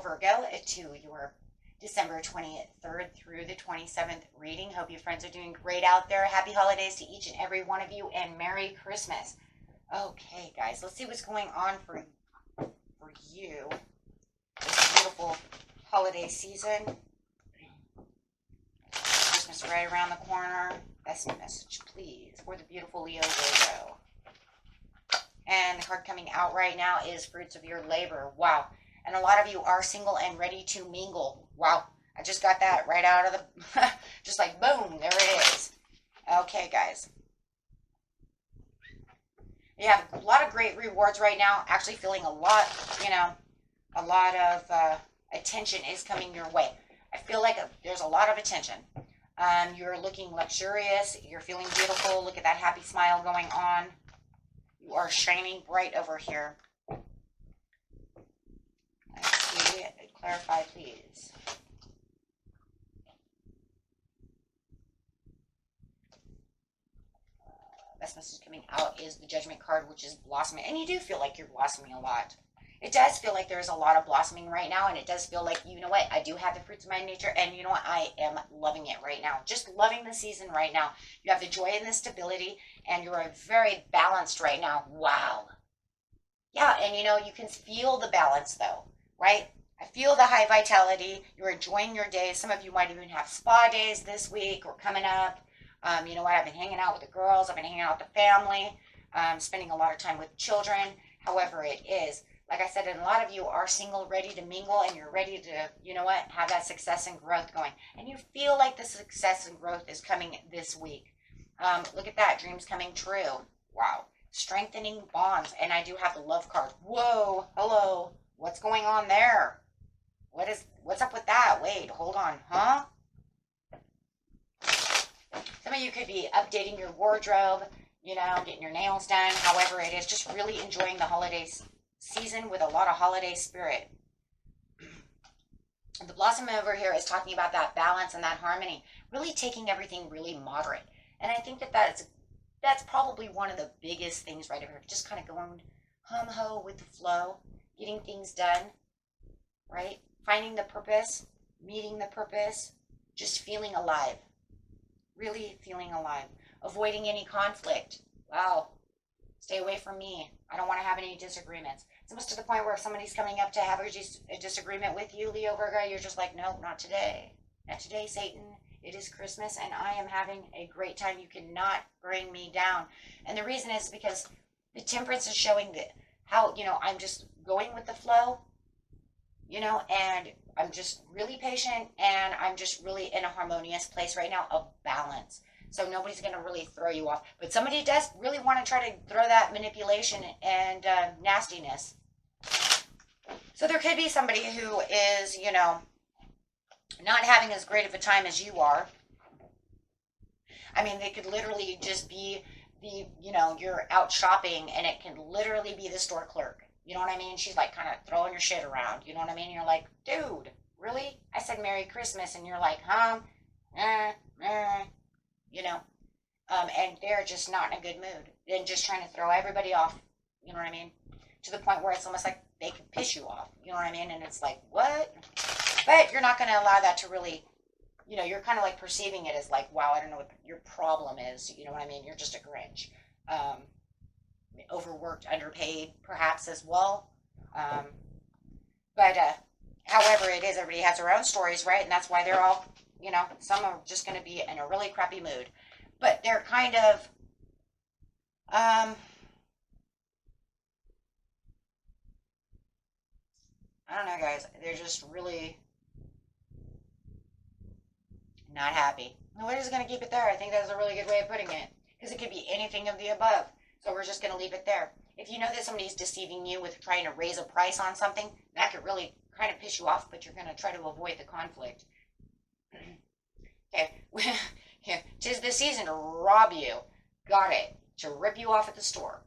Virgo, to your December 23rd through the 27th reading. Hope you friends are doing great out there. Happy holidays to each and every one of you, and Merry Christmas. Okay, guys, let's see what's going on for you this beautiful holiday season. Christmas right around the corner. Best message, please, for the beautiful Leo Virgo. And the card coming out right now is Fruits of Your Labor. Wow. And a lot of you are single and ready to mingle. Wow. I just got that right out of the... just like, boom, there it is. Okay, guys. You have a lot of great rewards right now. Actually feeling a lot, a lot of attention is coming your way. I feel like there's a lot of attention. You're looking luxurious. You're feeling beautiful. Look at that happy smile going on. You are shining bright over here. Let's see. Clarify, please. Best message coming out is the Judgment card, which is blossoming. And you do feel like you're blossoming a lot. It does feel like there's a lot of blossoming right now, and it does feel like, you know what, I do have the fruits of my nature, and you know what, I am loving it right now. Just loving the season right now. You have the joy and the stability, and you're very balanced right now. Wow. Yeah, and you can feel the balance though, right? I feel the high vitality. You're enjoying your days. Some of you might even have spa days this week or coming up. You know what, I've been hanging out with the girls. I've been hanging out with the family, spending a lot of time with children, however it is. Like I said, and a lot of you are single, ready to mingle, and you're ready to, you know what, have that success and growth going. And you feel like the success and growth is coming this week. Look at that, dreams coming true. Wow. Strengthening bonds. And I do have the love card. Whoa, hello. What's going on there? What's up with that? Wait, hold on, huh? Some of you could be updating your wardrobe, getting your nails done, however it is, just really enjoying the holidays season with a lot of holiday spirit. The blossom over here is talking about that balance and that harmony, really taking everything really moderate. And I think that's probably one of the biggest things right over here, just kind of going hum-ho with the flow, getting things done, right? Finding the purpose, meeting the purpose, just feeling alive, really feeling alive, avoiding any conflict. Wow. Stay away from me. I don't want to have any disagreements. It's almost to the point where if somebody's coming up to have a disagreement with you, Leo Virgo, you're just like, nope, not today. Not today, Satan. It is Christmas, and I am having a great time. You cannot bring me down. And the reason is because the Temperance is showing that how, I'm just going with the flow, and I'm just really patient, and I'm just really in a harmonious place right now of balance. So nobody's going to really throw you off. But somebody does really want to try to throw that manipulation and nastiness. So there could be somebody who is, not having as great of a time as you are. I mean, they could literally just be you're out shopping, and it can literally be the store clerk. You know what I mean? She's like kind of throwing your shit around. You know what I mean? You're like, dude, really? I said Merry Christmas, and you're like, huh? And they're just not in a good mood and just trying to throw everybody off, you know what I mean? To the point where it's almost like they can piss you off, you know what I mean? And it's like, what? But you're not going to allow that to really, you're kind of like perceiving it as like, wow, I don't know what your problem is, you know what I mean? You're just a Grinch. Overworked, underpaid, perhaps as well. But however it is, everybody has their own stories, right? And that's why they're all, some are just going to be in a really crappy mood. But they're kind of, I don't know, guys. They're just really not happy. And we're just going to keep it there. I think that's a really good way of putting it. Because it could be anything of the above. So we're just going to leave it there. If you know that somebody's deceiving you with trying to raise a price on something, that could really kind of piss you off, but you're going to try to avoid the conflict. Okay. Here, 'tis the season to rob you. Got it. To rip you off at the store.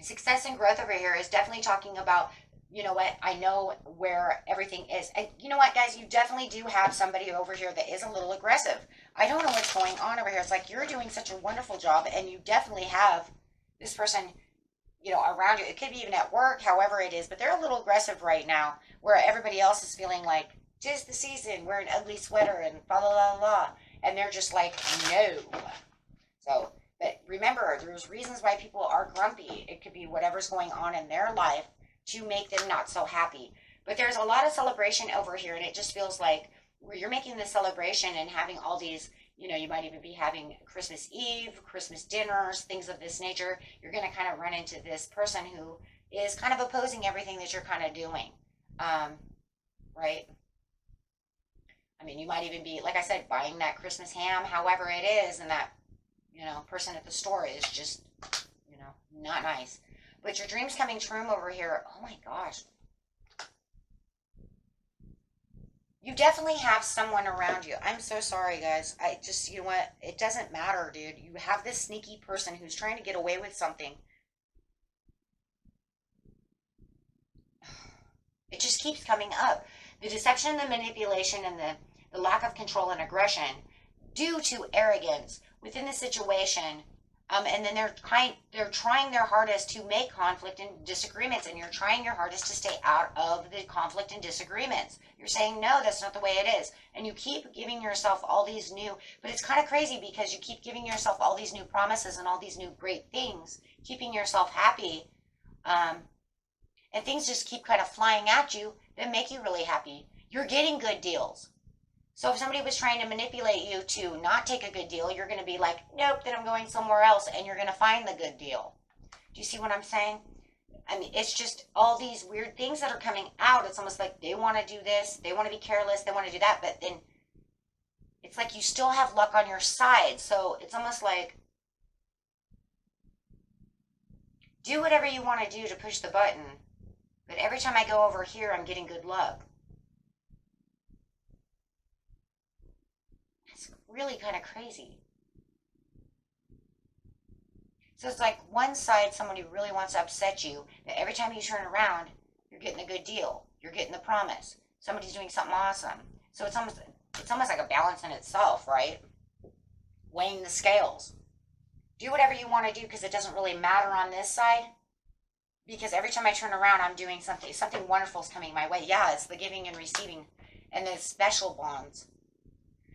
Success and growth over here is definitely talking about, you know what, I know where everything is. And you know what, guys, you definitely do have somebody over here that is a little aggressive. I don't know what's going on over here. It's like you're doing such a wonderful job, and you definitely have this person you know, around you. It could be even at work, however it is, but they're a little aggressive right now where everybody else is feeling like, 'tis the season, wear an ugly sweater and blah, blah, blah, blah. And they're just like, no. So, but remember, there's reasons why people are grumpy. It could be whatever's going on in their life to make them not so happy. But there's a lot of celebration over here, and it just feels like where you're making this celebration and having all these, you know, you might even be having Christmas Eve, Christmas dinners, things of this nature. You're going to kind of run into this person who is kind of opposing everything that you're kind of doing, right? I mean, you might even be, like I said, buying that Christmas ham, however it is, and that, you know, person at the store is just, you know, not nice. But your dreams coming true over here, oh my gosh. You definitely have someone around you. I'm so sorry, guys. I just, you know what? It doesn't matter, dude. You have this sneaky person who's trying to get away with something. It just keeps coming up. The deception, the manipulation, and the lack of control and aggression due to arrogance within the situation. And then they're trying their hardest to make conflict and disagreements, and you're trying your hardest to stay out of the conflict and disagreements. You're saying, no, that's not the way it is. And you keep giving yourself all these new, but it's kind of crazy because you keep giving yourself all these new promises and all these new great things, keeping yourself happy. And things just keep kind of flying at you that make you really happy. You're getting good deals. So if somebody was trying to manipulate you to not take a good deal, you're going to be like, nope, then I'm going somewhere else, and you're going to find the good deal. Do you see what I'm saying? I mean, it's just all these weird things that are coming out. It's almost like they want to do this, they want to be careless, they want to do that, but then it's like you still have luck on your side. So it's almost like do whatever you want to do to push the button, but every time I go over here, I'm getting good luck. Really kind of crazy. So it's like one side, somebody really wants to upset you, that every time you turn around, you're getting a good deal. You're getting the promise. Somebody's doing something awesome. So it's almost like a balance in itself, right? Weighing the scales. Do whatever you want to do because it doesn't really matter on this side. Because every time I turn around, I'm doing something wonderful is coming my way. Yeah, it's the giving and receiving and the special bonds.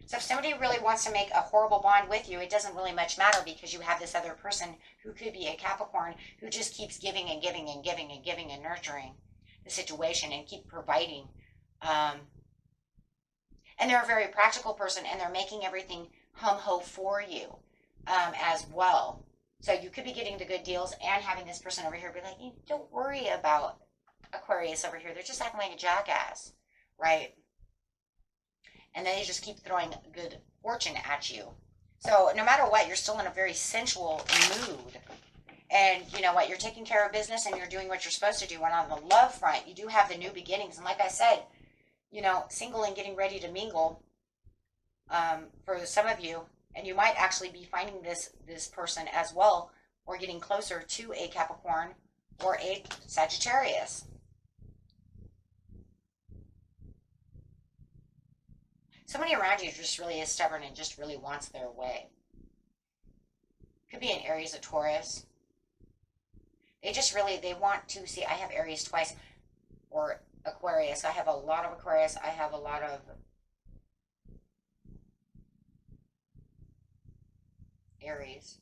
So if somebody really wants to make a horrible bond with you, it doesn't really much matter because you have this other person who could be a Capricorn who just keeps giving and giving and giving and giving and nurturing the situation and keep providing. And they're a very practical person and they're making everything hum-ho for you as well. So you could be getting the good deals and having this person over here be like, you don't worry about Aquarius over here. They're just acting like a jackass, right? And then they just keep throwing good fortune at you. So no matter what, you're still in a very sensual mood. And you know what? You're taking care of business and you're doing what you're supposed to do. And on the love front, you do have the new beginnings. And like I said, you know, single and getting ready to mingle for some of you. And you might actually be finding this person as well or getting closer to a Capricorn or a Sagittarius. Somebody around you just really is stubborn and just really wants their way. Could be an Aries or Taurus. They want to see, I have Aries twice, or Aquarius. I have a lot of Aquarius. I have a lot of Aries.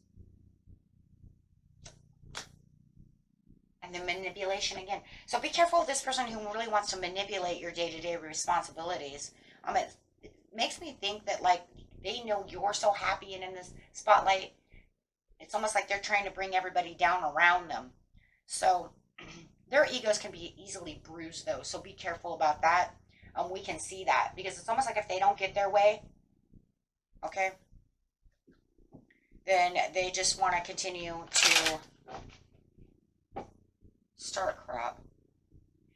And the manipulation again. So be careful of this person who really wants to manipulate your day-to-day responsibilities. It makes me think that like they know you're so happy and in this spotlight. It's almost like they're trying to bring everybody down around them. So their egos can be easily bruised though. So be careful about that. We can see that because it's almost like if they don't get their way, okay, then they just want to continue to start crap.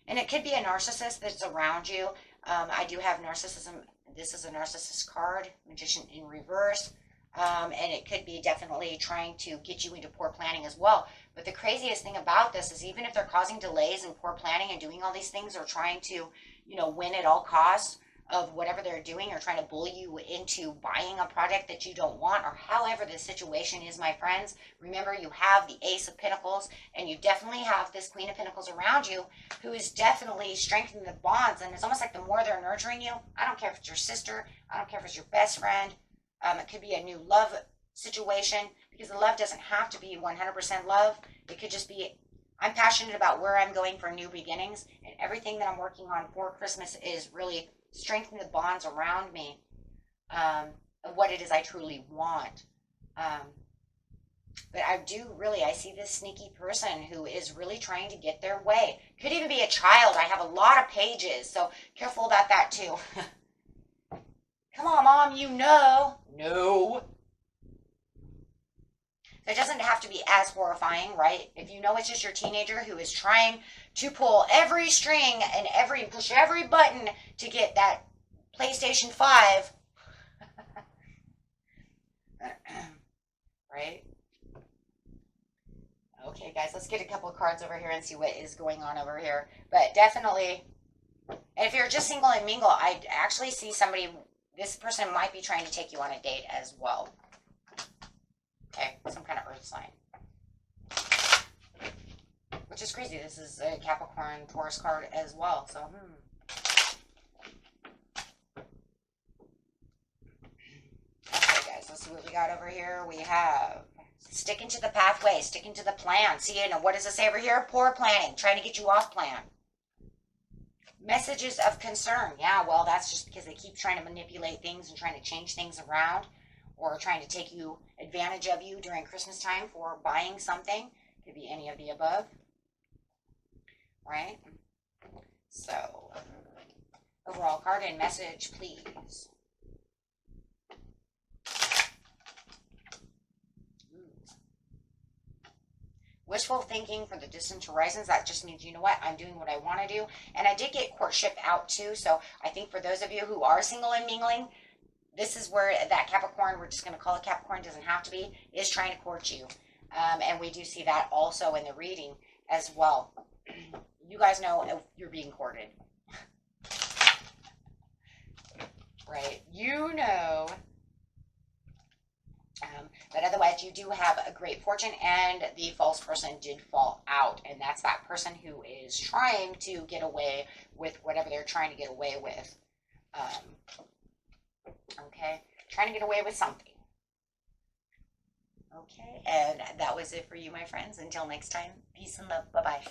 And it could be a narcissist that's around you. I do have narcissism. This is a narcissist card, Magician in reverse. And it could be definitely trying to get you into poor planning as well. But the craziest thing about this is even if they're causing delays in poor planning and doing all these things or trying to, you know, win at all costs, of whatever they're doing, or trying to bully you into buying a product that you don't want, or however the situation is, my friends. Remember, you have the Ace of Pentacles, and you definitely have this Queen of Pentacles around you, who is definitely strengthening the bonds. And it's almost like the more they're nurturing you, I don't care if it's your sister, I don't care if it's your best friend, it could be a new love situation, because the love doesn't have to be 100% love. It could just be, I'm passionate about where I'm going for new beginnings, and everything that I'm working on for Christmas is really strengthening the bonds around me, of what it is I truly want. But I see this sneaky person who is really trying to get their way. Could even be a child. I have a lot of pages, so careful about that too. Come on, Mom, you know. No. It doesn't have to be as horrifying, right? If you know it's just your teenager who is trying to pull every string and push every button to get that PlayStation 5. Right? Okay, guys, let's get a couple of cards over here and see what is going on over here. But definitely, if you're just single and mingle, I actually see somebody, this person might be trying to take you on a date as well. Okay, some kind of earth sign. Which is crazy. This is a Capricorn Taurus card as well. So, Okay, guys, let's see what we got over here. We have sticking to the pathway, sticking to the plan. See, what does it say over here? Poor planning, trying to get you off plan. Messages of concern. Yeah, well, that's just because they keep trying to manipulate things and trying to change things around, or trying to take advantage of you during Christmas time for buying something. Could be any of the above. Right? So, overall card and message, please. Wishful thinking for the distant horizons. That just means, you know what, I'm doing what I want to do. And I did get courtship out too. So I think for those of you who are single and mingling, this is where that Capricorn, we're just going to call it Capricorn, doesn't have to be, is trying to court you. And we do see that also in the reading as well. You guys know if you're being courted. Right? You know. But otherwise, you do have a great fortune, and the false person did fall out. And that's that person who is trying to get away with whatever they're trying to get away with. Okay, trying to get away with something. Okay, and that was it for you, my friends. Until next time, peace and love. Bye-bye.